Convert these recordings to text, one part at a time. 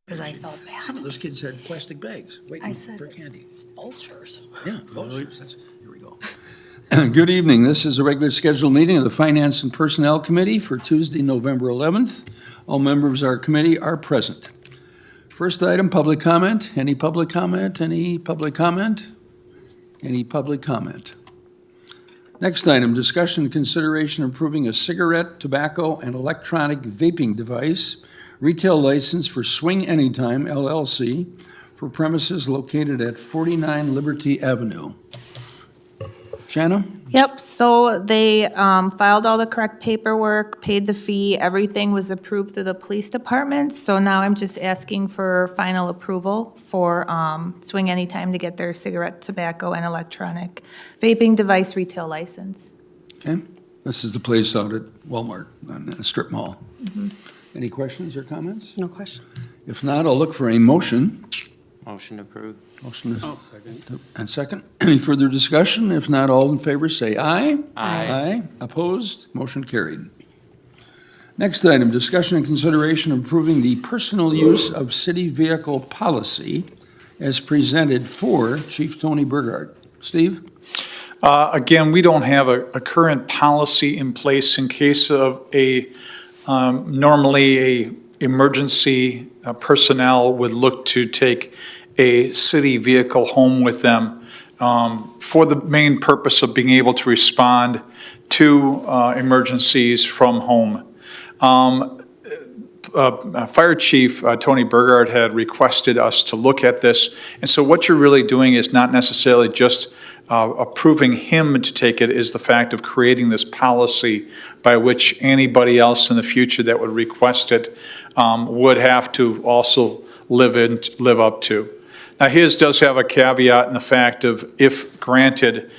Because I felt bad. Some of those kids had plastic bags I waiting said- for candy. Vultures. Yeah, vultures. Here we go. Good evening. This is a regular scheduled meeting of the Finance and Personnel Committee for Tuesday, November 11th. All members of our committee are present. First item, public comment. Any public comment? Any public comment? Any public comment? Next item, discussion and consideration approving a cigarette, tobacco, and electronic vaping device retail license for Swing Anytime LLC for premises located at 49 Liberty Avenue. Shanna? Yep, so they filed all the correct paperwork, paid the fee, everything was approved through the police department. So now I'm just asking for final approval for Swing Anytime to get their cigarette, tobacco, and electronic vaping device retail license. Okay, this is the place out at Walmart, on a strip mall. Any questions or comments? No questions. If not, I'll look for a motion. Motion approved. Motion is. And second. Any further discussion? If not, all in favor say aye. Aye. Opposed? Motion carried. Next item, discussion and consideration approving the personal use of city vehicle policy as presented for Chief Tony Burghardt. Steve? Again, we don't have a current policy in place in case of normally a emergency personnel would look to take a city vehicle home with them for the main purpose of being able to respond to emergencies from home. Fire Chief Tony Burghardt had requested us to look at this, and so what you're really doing is not necessarily just approving him to take it, is the fact of creating this policy by which anybody else in the future that would request it would have to also live up to. Now, his does have a caveat in the fact of, if granted,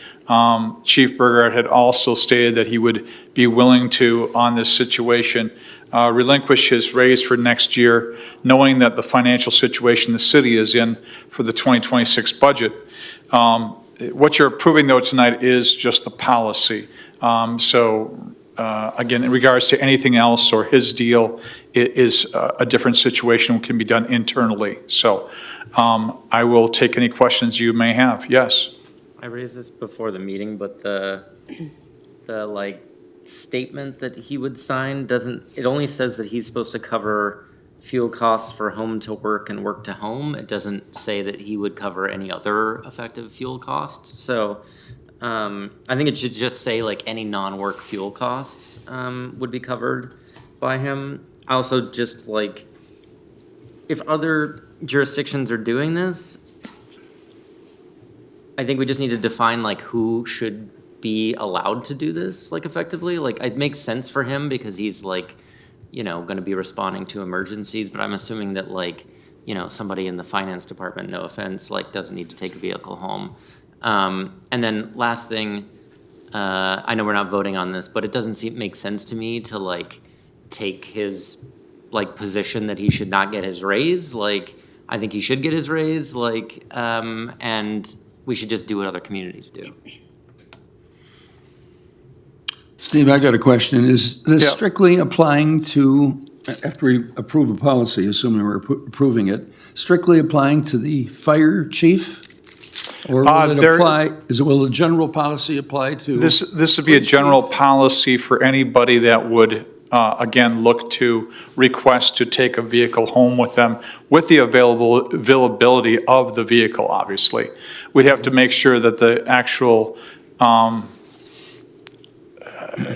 Chief Burghardt had also stated that he would be willing to, on this situation, relinquish his raise for next year, knowing that the financial situation the city is in for the 2026 budget. What you're approving, though, tonight is just the policy. Again, in regards to anything else or his deal, it is a different situation, can be done internally. So I will take any questions you may have. Yes? I raised this before the meeting, but the like statement that he would sign doesn't, it only says that he's supposed to cover fuel costs for home to work and work to home. It doesn't say that he would cover any other effective fuel costs. So I think it should just say like any non-work fuel costs would be covered by him. I also just like, if other jurisdictions are doing this, I think we just need to define like who should be allowed to do this like effectively. Like it makes sense for him because he's like, you know, going to be responding to emergencies, but I'm assuming that like, you know, somebody in the finance department, no offense, like doesn't need to take a vehicle home. And then last thing, I know we're not voting on this, but it doesn't make sense to me to like take his like position that he should not get his raise. Like, I think he should get his raise, like, and we should just do what other communities do. Steve, I got a question. Is this Yeah. strictly applying to, after we approve a policy, assuming we're approving it, strictly applying to the fire chief? Or will it apply, will the general policy apply to? This would be a general policy for anybody that would, again, look to request to take a vehicle home with them with the availability of the vehicle, obviously. We'd have to make sure that the actual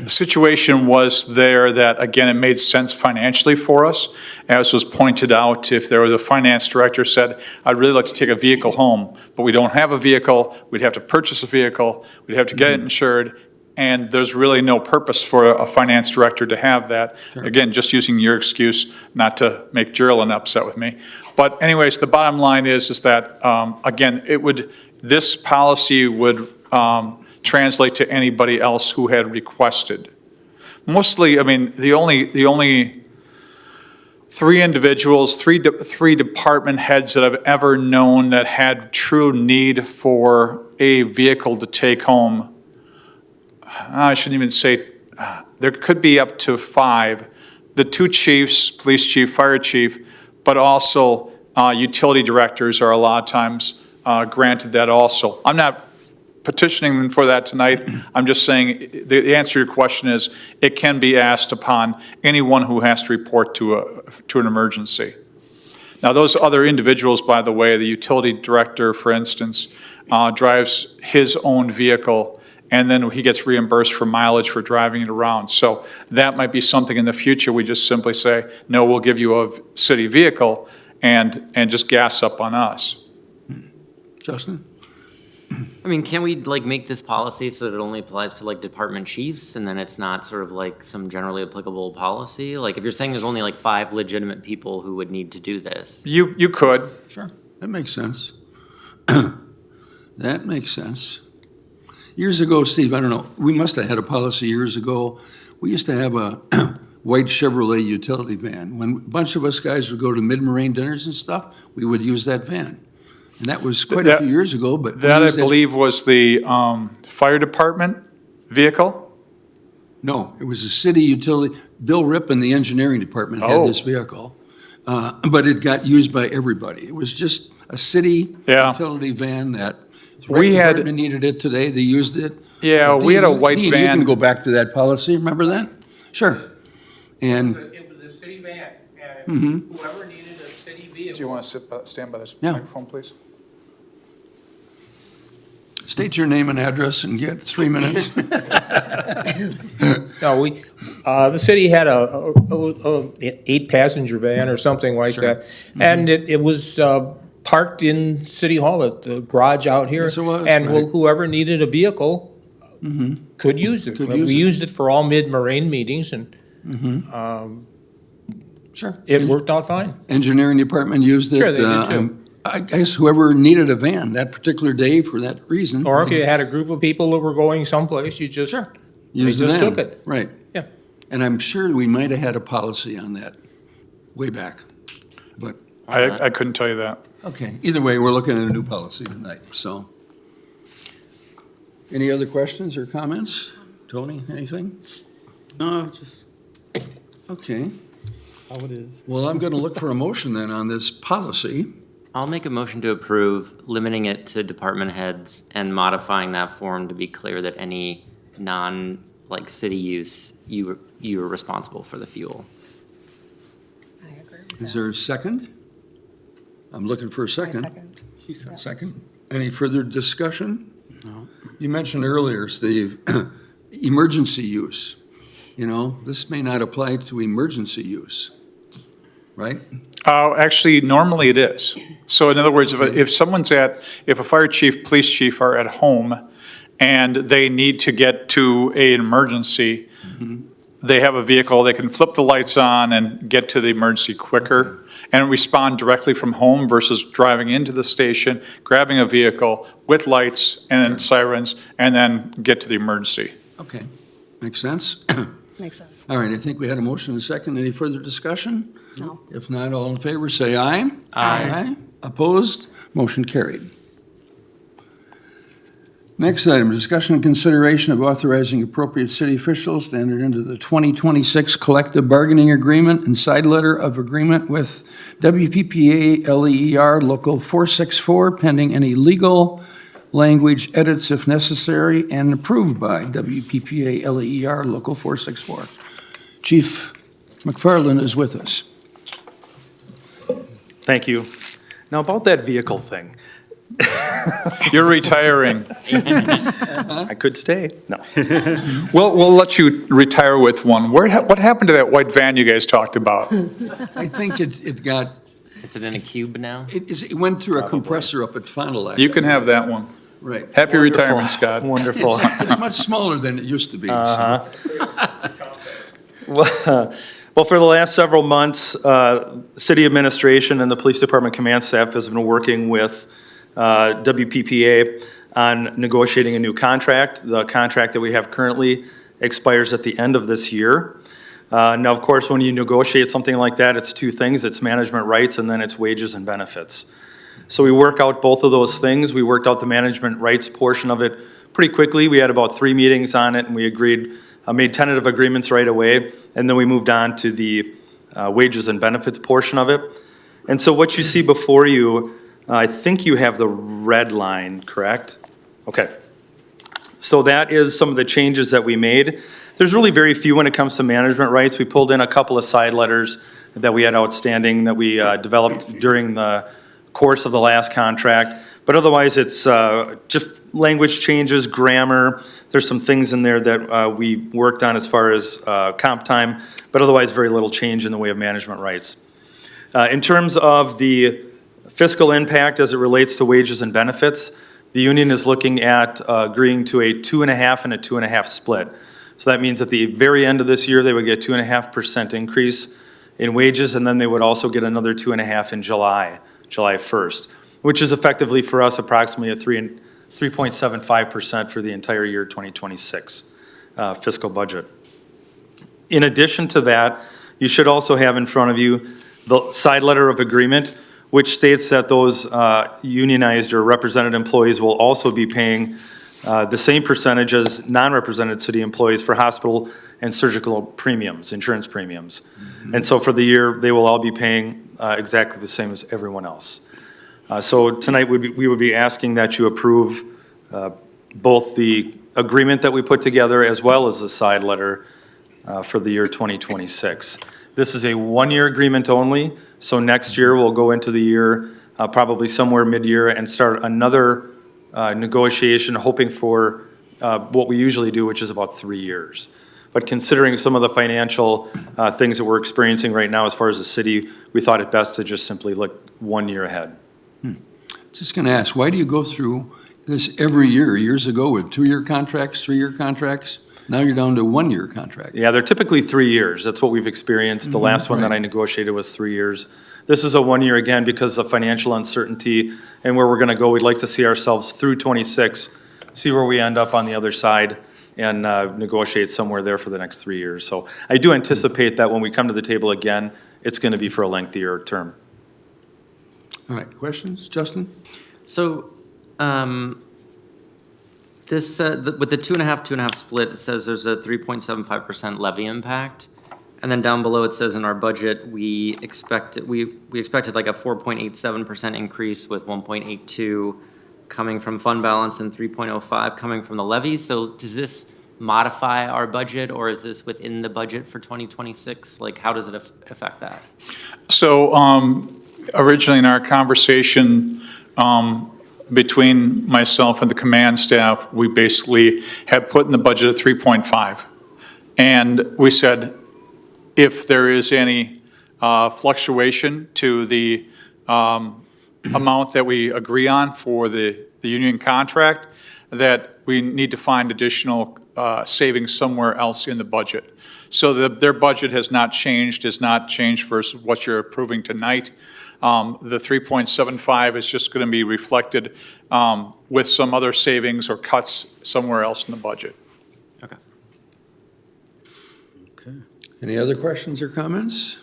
situation was there, that, again, it made sense financially for us. As was pointed out, if there was a finance director said, I'd really like to take a vehicle home, but we don't have a vehicle, we'd have to purchase a vehicle, we'd have to get it insured, and there's really no purpose for a finance director to have that. Sure. Again, just using your excuse not to make Geraldine upset with me. But anyways, the bottom line is that, again, this policy would translate to anybody else who had requested. Mostly, I mean, the only three individuals, three department heads that I've ever known that had true need for a vehicle to take home, I shouldn't even say, there could be up to 5. The 2 chiefs, police chief, fire chief, but also utility directors are a lot of times granted that also. I'm not petitioning them for that tonight. I'm just saying, the answer to your question is, it can be asked upon anyone who has to report to an emergency. Now, those other individuals, by the way, the utility director, for instance, drives his own vehicle, and then he gets reimbursed for mileage for driving it around. So that might be something in the future, we just simply say, no, we'll give you a city vehicle, and just gas up on us. Justin? I mean, can we like make this policy so that it only applies to like department chiefs and then it's not sort of like some generally applicable policy? Like if you're saying there's only like 5 legitimate people who would need to do this. You could. Sure. That makes sense. That makes sense. Years ago, Steve, I don't know, we must have had a policy years ago. We used to have a white Chevrolet utility van. When a bunch of us guys would go to mid-Moraine dinners and stuff, we would use that van. And that was quite a few years ago, but. That, we I used believe, was the fire department vehicle? No, it was a city utility. Bill Rippon, the engineering department, had this vehicle. But it got used by everybody. It was just a city utility van that the rec department needed it today. They used it. Yeah, we had a white Dean, van. you can go back to that policy. Remember that? Sure. And It was a city van, and whoever needed a city vehicle. Do you want to stand by this Yeah. microphone, please? state your name and address and get 3 minutes. No, the city had a 8-passenger van or something like that. And it was parked in City Hall at the garage out here. Yes, it was, And right. whoever needed a vehicle could use it. Could use We it. used it for all mid-Moraine meetings, and Sure. it worked out fine. Engineering department used it. Sure, they did too. I guess whoever needed a van that particular day for that reason. Or if you had a group of people that were going someplace, you just, Sure. they Used the just van. took it. Right. Yeah. And I'm sure we might have had a policy on that way back. But, I couldn't tell you that. okay, either way, we're looking at a new policy tonight, so. Any other questions or comments? Tony, anything? No, just Okay, how it is. well, I'm going to look for a motion then on this policy. I'll make a motion to approve, limiting it to department heads and modifying that form to be clear that any like city use, you are responsible for the fuel. I agree with Is that. there a second? I'm looking for a I second. second. She said. Second. Any further discussion? No. You mentioned earlier, Steve, emergency use. You know, this may not apply to emergency use, right? Actually, normally it is. So in other words, if a fire chief, police chief are at home and they need to get to an emergency, they have a vehicle, they can flip the lights on and get to the emergency quicker and respond directly from home versus driving into the station, grabbing a vehicle with lights and sirens, and then get to the emergency. Okay, makes sense. Makes sense. All right, I think we had a motion and a second. Any further discussion? No. If not, all in favor, say aye. Aye. Opposed? Motion carried. Next item, discussion and consideration of authorizing appropriate city officials to enter into the 2026 collective bargaining agreement and side letter of agreement with WPPA LEER Local 464 pending any legal language edits if necessary and approved by WPPA LEER Local 464. Chief McFarland is with us. Thank you. Now, about that vehicle thing, You're retiring. I could stay. No. We'll let you retire with one. What happened to that white van you guys talked about? I think it got, Is it in a cube now? it went through a compressor up at Fond du Lac. You can have that one. Right. Happy retirement, Scott. Wonderful. It's much smaller than it used to be. so. Well, for the last several months, city administration and the police department command staff has been working with WPPA on negotiating a new contract. The contract that we have currently expires at the end of this year. Now, of course, when you negotiate something like that, it's two things. It's management rights and then it's wages and benefits. So we work out both of those things. We worked out the management rights portion of it pretty quickly. We had about 3 meetings on it and we agreed, made tentative agreements right away. And then we moved on to the wages and benefits portion of it. And so what you see before you, I think you have the red line, correct? Okay. So that is some of the changes that we made. There's really very few when it comes to management rights. We pulled in a couple of side letters that we had outstanding that we developed during the course of the last contract. But otherwise, it's just language changes, grammar. There's some things in there that we worked on as far as comp time, but otherwise very little change in the way of management rights. In terms of the fiscal impact as it relates to wages and benefits, the union is looking at agreeing to a 2.5 and a 2.5 split. So that means at the very end of this year, they would get 2.5% increase in wages, and then they would also get another 2.5 in July 1st, which is effectively for us approximately a 3.75% for the entire year 2026 fiscal budget. In addition to that, you should also have in front of you the side letter of agreement, which states that those unionized or represented employees will also be paying the same percentage as non-represented city employees for hospital and surgical premiums, insurance premiums. And so for the year, they will all be paying exactly the same as everyone else. So tonight, we would be asking that you approve both the agreement that we put together as well as the side letter for the year 2026. This is a one-year agreement only, so next year we'll go into the year probably somewhere mid-year and start another negotiation, hoping for what we usually do, which is about 3 years. But considering some of the financial things that we're experiencing right now as far as the city, we thought it best to just simply look 1 year ahead. Just going to ask, why do you go through this every year? Years ago with 2-year contracts, 3-year contracts, now you're down to 1-year contract. Yeah, they're typically 3 years. That's what we've experienced. The last one that I negotiated was 3 years. This is a 1 year again because of financial uncertainty and where we're going to go. We'd like to see ourselves through 26, see where we end up on the other side, and negotiate somewhere there for the next 3 years. So I do anticipate that when we come to the table again, it's going to be for a lengthier term. All right, questions? Justin? So, this, with the 2.5 split, it says there's a 3.75% levy impact. And then down below, it says in our budget, we expected like a 4.87% increase with 1.82 coming from fund balance and 3.05 coming from the levy. So does this modify our budget, or is this within the budget for 2026? Like, how does it affect that? So originally in our conversation between myself and the command staff, we basically had put in the budget of 3.5. And we said, if there is any fluctuation to the amount that we agree on for the union contract, that we need to find additional savings somewhere else in the budget. So their budget has not changed versus what you're approving tonight. The 3.75 is just going to be reflected with some other savings or cuts somewhere else in the budget. Okay. Any other questions or comments?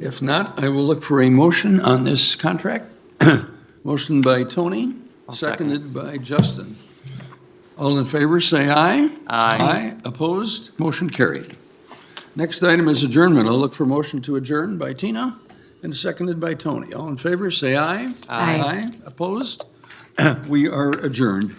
If not, I will look for a motion on this contract. Motion by Tony, seconded by Justin. All in favor, say aye. Aye. Opposed? Motion carried. Next item is adjournment. I'll look for motion to adjourn by Tina and seconded by Tony. All in favor, say aye. Aye. Opposed? We are adjourned.